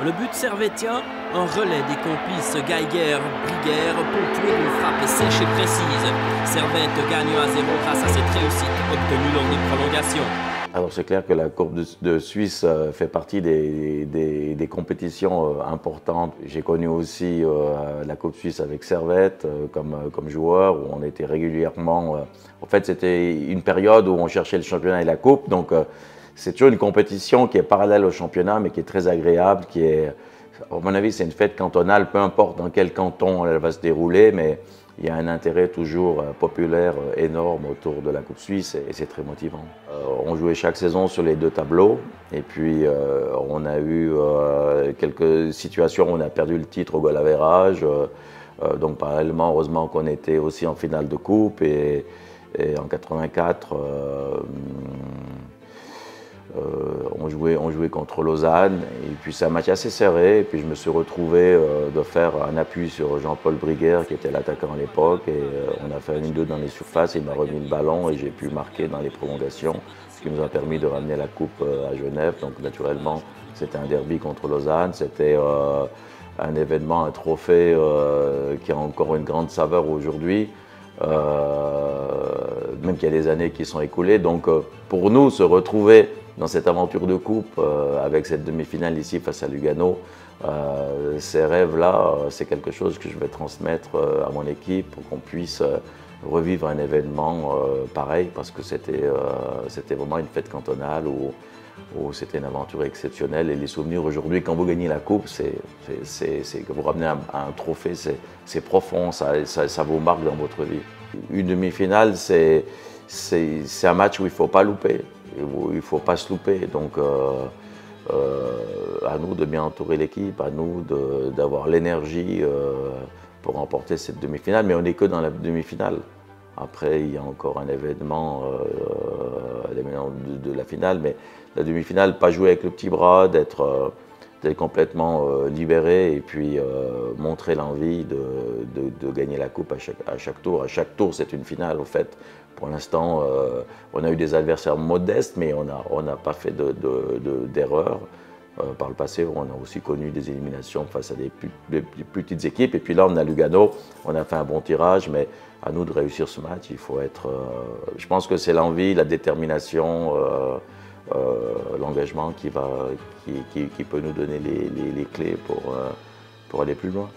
Le but servétien, un relais des complices Geiger-Briguer ponctué d'une frappe sèche et précise. Servette gagne 1-0 grâce à cette réussite obtenue lors des prolongations. Alors c'est clair que la Coupe de Suisse fait partie des compétitions importantes. J'ai connu aussi la Coupe Suisse avec Servette comme joueur, où on était régulièrement... En fait, c'était une période où on cherchait le championnat et la Coupe, donc c'est toujours une compétition qui est parallèle au championnat, mais qui est très agréable, qui est... À mon avis, c'est une fête cantonale, peu importe dans quel canton elle va se dérouler, mais il y a un intérêt toujours populaire énorme autour de la Coupe Suisse et c'est très motivant. On jouait chaque saison sur les deux tableaux et puis on a eu quelques situations où on a perdu le titre au goal average. Donc parallèlement, heureusement qu'on était aussi en finale de coupe et en 84, on jouait contre Lausanne et puis c'est un match assez serré et puis je me suis retrouvé de faire un appui sur Jean-Paul Briguer qui était l'attaquant à l'époque et on a fait 1-2 dans les surfaces, il m'a remis le ballon et j'ai pu marquer dans les prolongations, ce qui nous a permis de ramener la coupe à Genève. Donc naturellement c'était un derby contre Lausanne, c'était un événement, un trophée qui a encore une grande saveur aujourd'hui. Même qu'il y a des années qui sont écoulées. Donc pour nous, se retrouver dans cette aventure de coupe avec cette demi-finale ici face à Lugano, ces rêves-là, c'est quelque chose que je vais transmettre à mon équipe pour qu'on puisse revivre un événement pareil parce que c'était vraiment une fête cantonale où c'était une aventure exceptionnelle et les souvenirs aujourd'hui, quand vous gagnez la coupe, c'est que vous ramenez un trophée, c'est profond, ça vous marque dans votre vie. Une demi-finale, c'est un match où il ne faut pas louper, où il ne faut pas se louper. Donc à nous de bien entourer l'équipe, à nous d'avoir l'énergie pour remporter cette demi-finale, mais on n'est que dans la demi-finale. Après, il y a encore un événement, l'événement de la finale, mais la demi-finale, pas jouer avec le petit bras, d'être complètement libéré et puis montrer l'envie de gagner la coupe à chaque tour. À chaque tour, c'est une finale, en fait. Pour l'instant, on a eu des adversaires modestes, mais on n'a pas fait d'erreur. Par le passé, on a aussi connu des éliminations face à des plus petites équipes. Et puis là, on a Lugano, on a fait un bon tirage, mais à nous de réussir ce match, il faut être... je pense que c'est l'envie, la détermination, l'engagement qui peut nous donner les clés pour aller plus loin.